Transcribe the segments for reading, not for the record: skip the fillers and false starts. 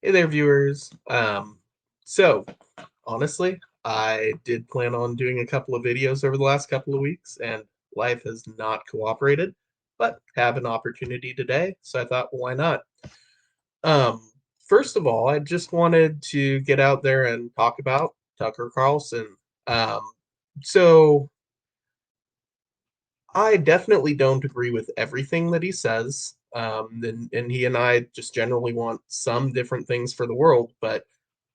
Hey there, viewers. So honestly, I did plan on doing a couple of videos over the last couple of weeks, and life has not cooperated, but have an opportunity today, so I thought, well, why not? Um, First of all, I just wanted to get out there and talk about Tucker Carlson. Um, so I definitely don't agree with everything that he says. And he and I just generally want some different things for the world, but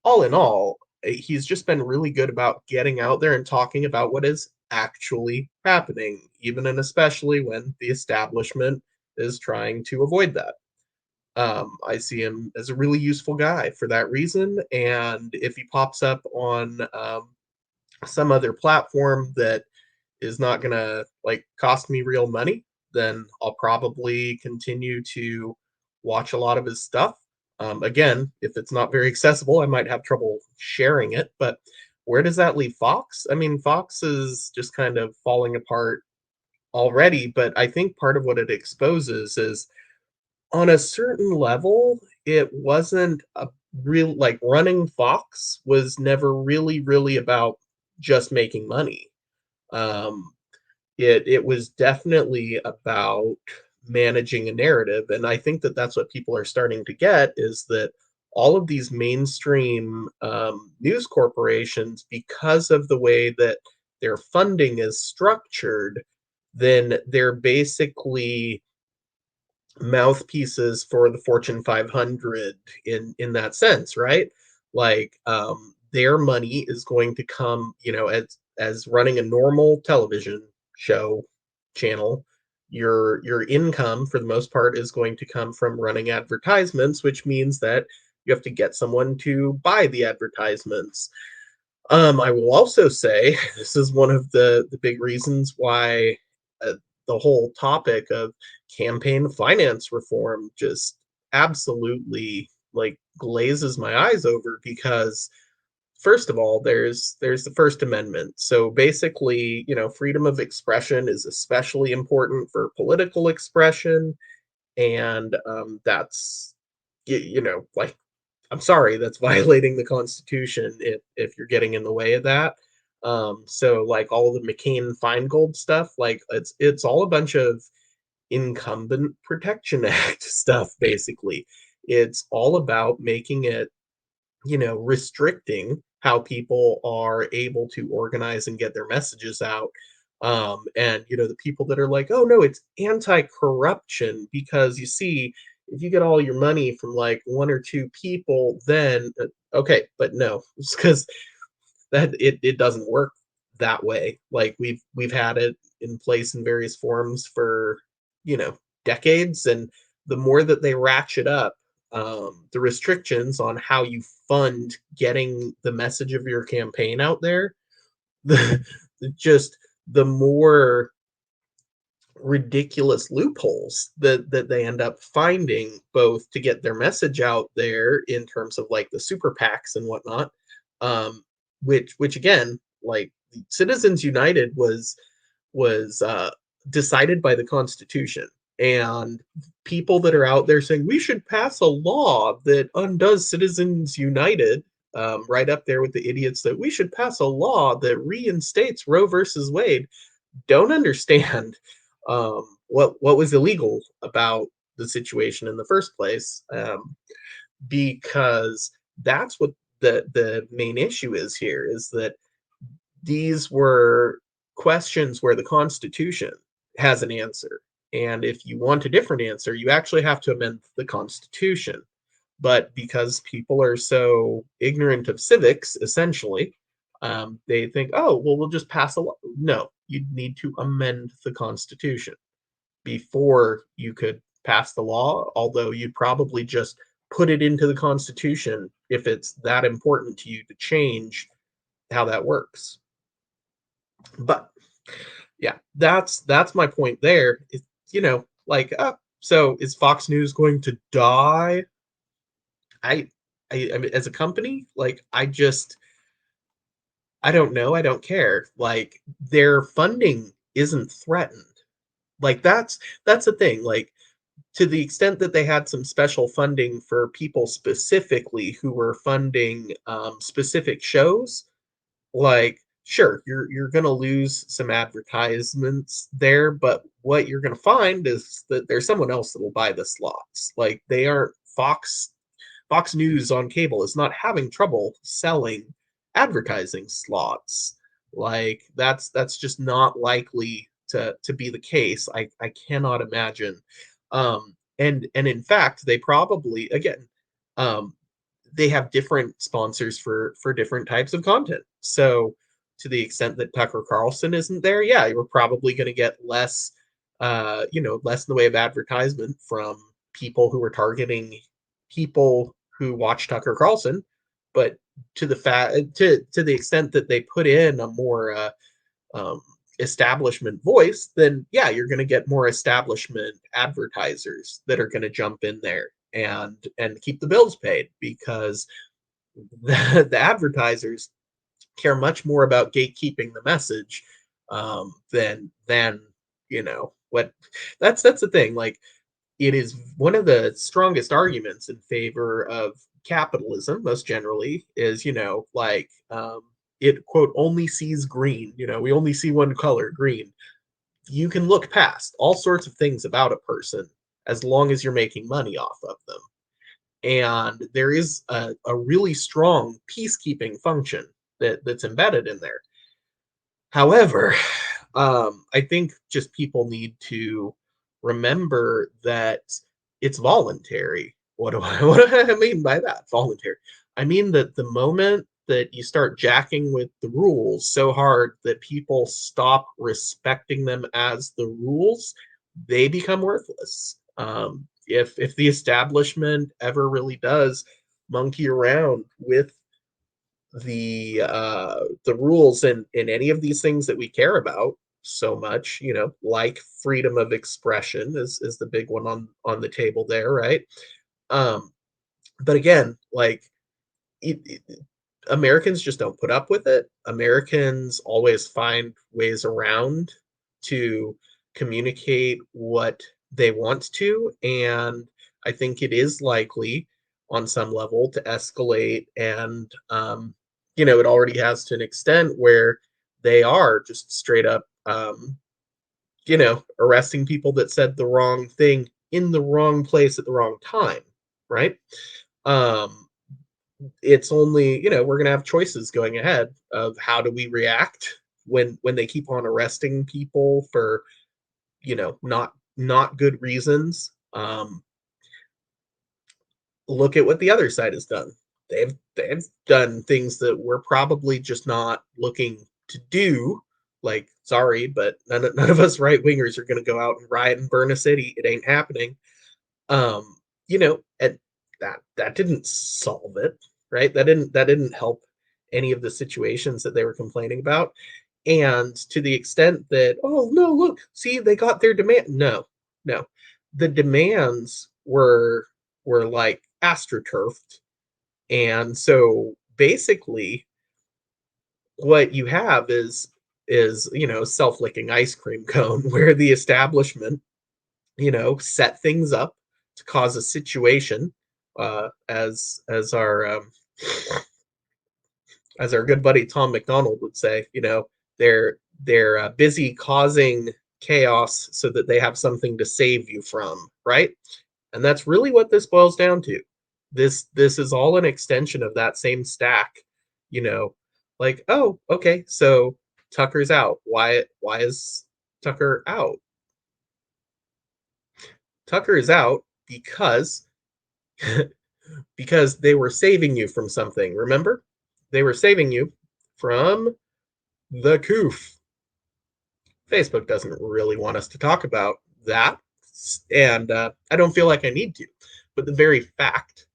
all in all, he's just been really good about getting out there and talking about what is actually happening, even and especially when the establishment is trying to avoid that. I see him as a really useful guy for that reason. And if he pops up on some other platform that is not going to like cost me real money, then I'll probably continue to watch a lot of his stuff. Again, if it's not very accessible, I might have trouble sharing it. But where does that leave Fox? I mean, Fox is just kind of falling apart already. But I think part of what it exposes is on a certain level, it wasn't a real like running Fox was never really about just making money. Um, it was definitely about managing a narrative, and I think that that's what people are starting to get is that all of these mainstream news corporations, because of the way that their funding is structured, then they're basically mouthpieces for the Fortune 500 in that sense, right? Like their money is going to come, as running a normal television show channel. Your income for the most part is going to come from running advertisements, which means that you have to get someone to buy the advertisements. I will also say this is one of the big reasons why the whole topic of campaign finance reform just absolutely like glazes my eyes over because first of all there's the First Amendment. So basically, freedom of expression is especially important for political expression, and that's like I'm sorry, that's violating the Constitution if you're getting in the way of that. So like all the McCain Feingold stuff, like it's all a bunch of Incumbent Protection Act stuff, basically. It's all about making it, restricting how people are able to organize and get their messages out. And the people that are like, oh no, it's anti-corruption because you see, if you get all your money from like one or two people, then okay, but no, it's because it doesn't work that way. Like we've had it in place in various forms for decades, and the more that they ratchet up the restrictions on how you fund getting the message of your campaign out there, the just the more ridiculous loopholes that they end up finding both to get their message out there in terms of like the super PACs and whatnot, which again, like Citizens United was decided by the Constitution, and people that are out there saying we should pass a law that undoes Citizens United, right up there with the idiots that we should pass a law that reinstates Roe versus Wade, don't understand what was illegal about the situation in the first place, because that's what the main issue is here is that these were questions where the Constitution has an answer. And if you want a different answer, you actually have to amend the Constitution. But because people are so ignorant of civics, essentially, they think, oh, well, we'll just pass a law. No, you need to amend the Constitution before you could pass the law, although you'd probably just put it into the Constitution if it's that important to you to change how that works. But yeah, that's my point there. It's, like, so is Fox News going to die? I, I mean, as a company, like, I don't know. I don't care. Like, their funding isn't threatened. Like, that's the thing. Like, to the extent that they had some special funding for people specifically who were funding specific shows, like, sure, you're gonna lose some advertisements there, but what you're gonna find is that there's someone else that will buy the slots. Like, they aren't Fox News on cable is not having trouble selling advertising slots. Like, that's just not likely to be the case. I cannot imagine. And in fact, they probably, again, um, they have different sponsors for different types of content. So to the extent that Tucker Carlson isn't there, yeah, you're probably going to get less, less in the way of advertisement from people who are targeting people who watch Tucker Carlson. But to the extent that they put in a more um, establishment voice, then yeah, you're going to get more establishment advertisers that are going to jump in there and keep the bills paid because the advertisers care much more about gatekeeping the message than what that's the thing. Like, it is one of the strongest arguments in favor of capitalism, most generally, is, it, quote, only sees green. We only see one color, green. You can look past all sorts of things about a person as long as you're making money off of them. And there is a really strong peacekeeping function that's embedded in there. However, I think just people need to remember that it's voluntary. What do I what do I mean by that? Voluntary. I mean that the moment that you start jacking with the rules so hard that people stop respecting them as the rules, they become worthless. If the establishment ever really does monkey around with the rules in any of these things that we care about so much, like freedom of expression is the big one on the table there, right? um but again, like, it, Americans just don't put up with it. Americans always find ways around to communicate what they want to, and I think it is likely on some level to escalate, and it already has to an extent where they are just straight up arresting people that said the wrong thing in the wrong place at the wrong time, right? um it's only, we're going to have choices going ahead of how do we react when they keep on arresting people for, not good reasons. Look at what the other side has done. They've done things that we're probably just not looking to do. Like, sorry, but none of us right wingers are going to go out and riot and burn a city. It ain't happening. And that didn't solve it, right? That didn't help any of the situations that they were complaining about. And to the extent that, oh no, look, see, they got their demand. No, no, the demands were like astroturfed, and so basically, what you have is self-licking ice cream cone where the establishment set things up to cause a situation, as our good buddy Tom McDonald would say, they're busy causing chaos so that they have something to save you from, right? And that's really what this boils down to. This is all an extension of that same stack, you know, like, oh, okay, so Tucker's out. Why is Tucker out? Tucker is out because they were saving you from something. Remember? They were saving you from the coof. Facebook doesn't really want us to talk about that, and I don't feel like I need to. But the very fact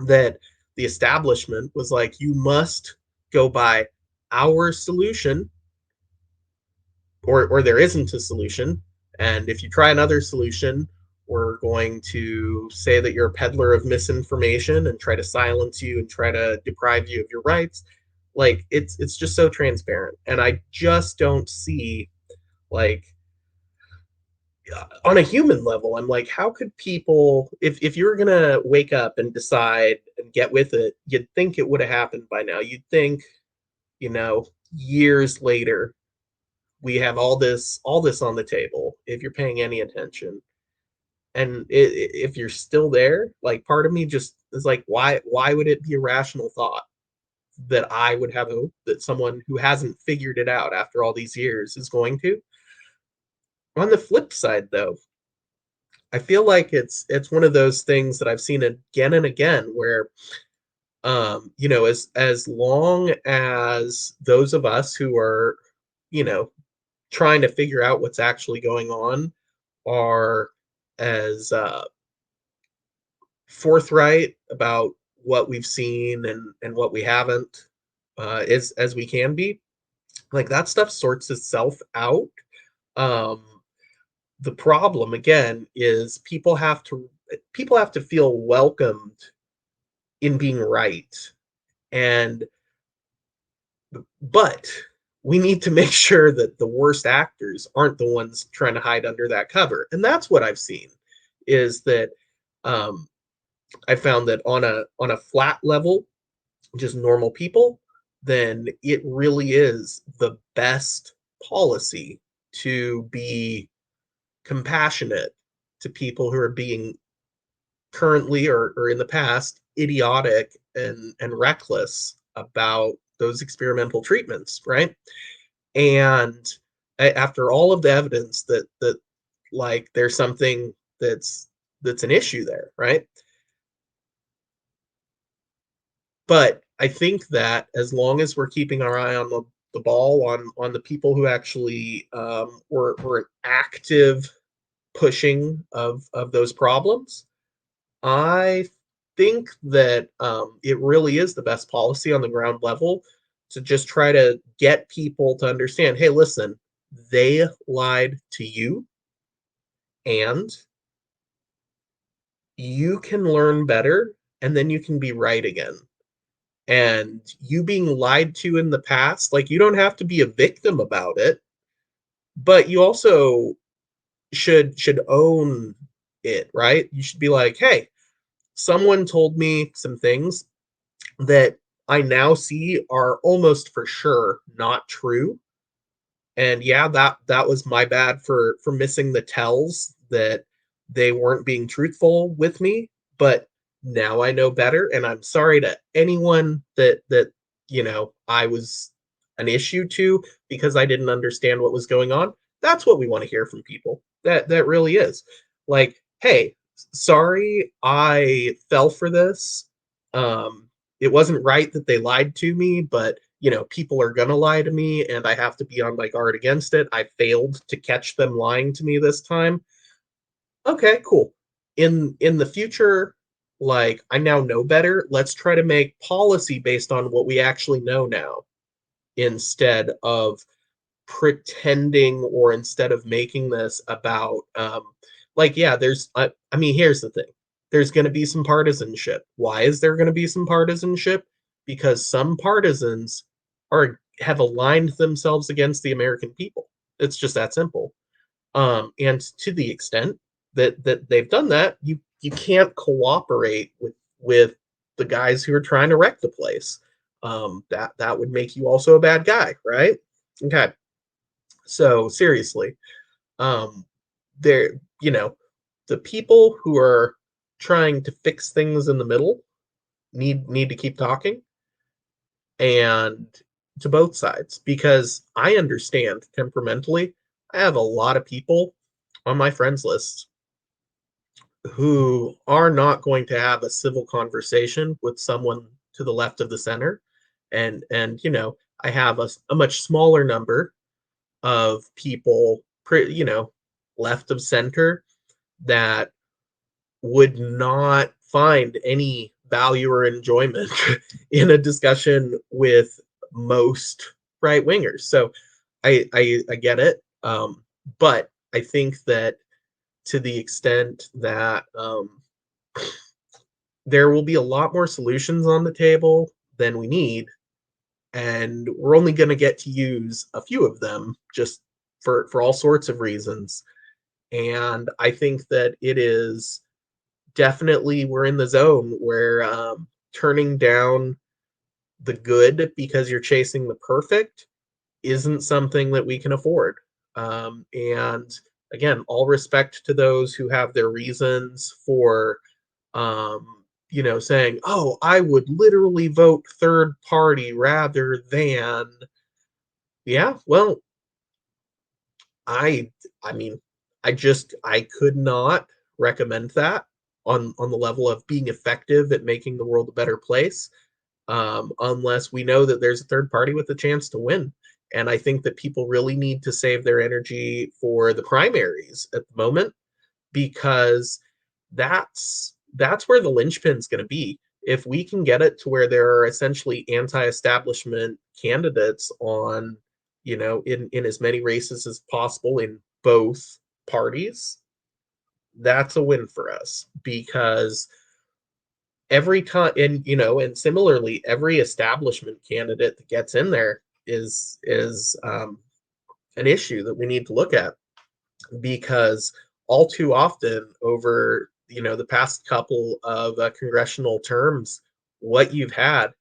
that the establishment was like, you must go by our solution, or there isn't a solution, and if you try another solution, we're going to say that you're a peddler of misinformation and try to silence you and try to deprive you of your rights. Like, it's just so transparent, and I just don't see, like, on a human level, I'm like, how could people, if you're gonna wake up and decide and get with it, you'd think it would have happened by now. You'd think, you know, years later, we have all this on the table, if you're paying any attention. And if you're still there, like part of me just is like, why would it be a rational thought that I would have hope that someone who hasn't figured it out after all these years is going to? On the flip side, though, I feel like it's one of those things that I've seen again and again where as long as those of us who are, you know, trying to figure out what's actually going on are as forthright about what we've seen and what we haven't, as we can be, like that stuff sorts itself out. Um, the problem again is people have to feel welcomed in being right. And but we need to make sure that the worst actors aren't the ones trying to hide under that cover. And that's what I've seen is that um, I found that on a flat level, just normal people, then it really is the best policy to be compassionate to people who are being currently or in the past idiotic and reckless about those experimental treatments, right? And after all of the evidence that like there's something that's an issue there, right? But I think that as long as we're keeping our eye on the ball on the people who actually were an active pushing of those problems, I think that it really is the best policy on the ground level to just try to get people to understand, hey, listen, they lied to you, and you can learn better, and then you can be right again. And you being lied to in the past, like you don't have to be a victim about it, but you also should own it, right? You should be like, hey, someone told me some things that I now see are almost for sure not true. And yeah, that was my bad for missing the tells that they weren't being truthful with me, but now I know better, and I'm sorry to anyone that I was an issue to because I didn't understand what was going on. That's what we want to hear from people. That really is. Like, hey, sorry I fell for this. It wasn't right that they lied to me, but people are gonna lie to me and I have to be on my guard against it. I failed to catch them lying to me this time. Okay, cool. In the future, like I now know better. Let's try to make policy based on what we actually know now instead of pretending or instead of making this about like yeah, I mean, here's the thing. There's going to be some partisanship. Why is there going to be some partisanship? Because some partisans are have aligned themselves against the American people. It's just that simple. And to the extent that they've done that, you can't cooperate with the guys who are trying to wreck the place. That would make you also a bad guy, right? Okay. So seriously, um, there, the people who are trying to fix things in the middle need to keep talking and to both sides because I understand temperamentally. I have a lot of people on my friends list who are not going to have a civil conversation with someone to the left of the center, and I have a much smaller number of people, left of center that would not find any value or enjoyment in a discussion with most right wingers. So I get it, but I think that to the extent that there will be a lot more solutions on the table than we need, and we're only going to get to use a few of them just for all sorts of reasons. And I think that it is definitely we're in the zone where turning down the good because you're chasing the perfect isn't something that we can afford. And again, all respect to those who have their reasons for, saying, "Oh, I would literally vote third party rather than." Yeah, well, I, I mean, I could not recommend that on the level of being effective at making the world a better place, unless we know that there's a third party with a chance to win. And I think that people really need to save their energy for the primaries at the moment because that's where the linchpin's going to be. If we can get it to where there are essentially anti-establishment candidates on, in as many races as possible in both parties, that's a win for us because every time and similarly every establishment candidate that gets in there is an issue that we need to look at because all too often over the past couple of congressional terms what you've had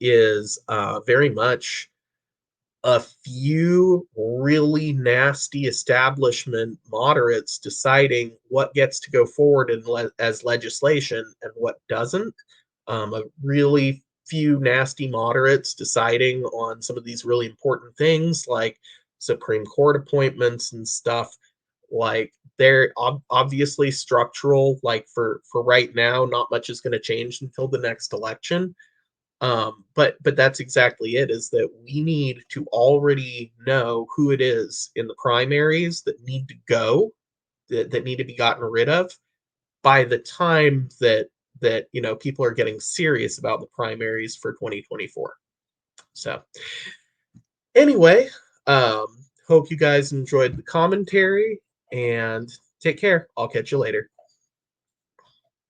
is very much a few really nasty establishment moderates deciding what gets to go forward as legislation and what doesn't. A really few nasty moderates deciding on some of these really important things like Supreme Court appointments and stuff. Like they're obviously structural. Like for right now, not much is going to change until the next election, but that's exactly it, is that we need to already know who it is in the primaries that need to go, that need to be gotten rid of by the time that people are getting serious about the primaries for 2024. So anyway, hope you guys enjoyed the commentary and take care. I'll catch you later.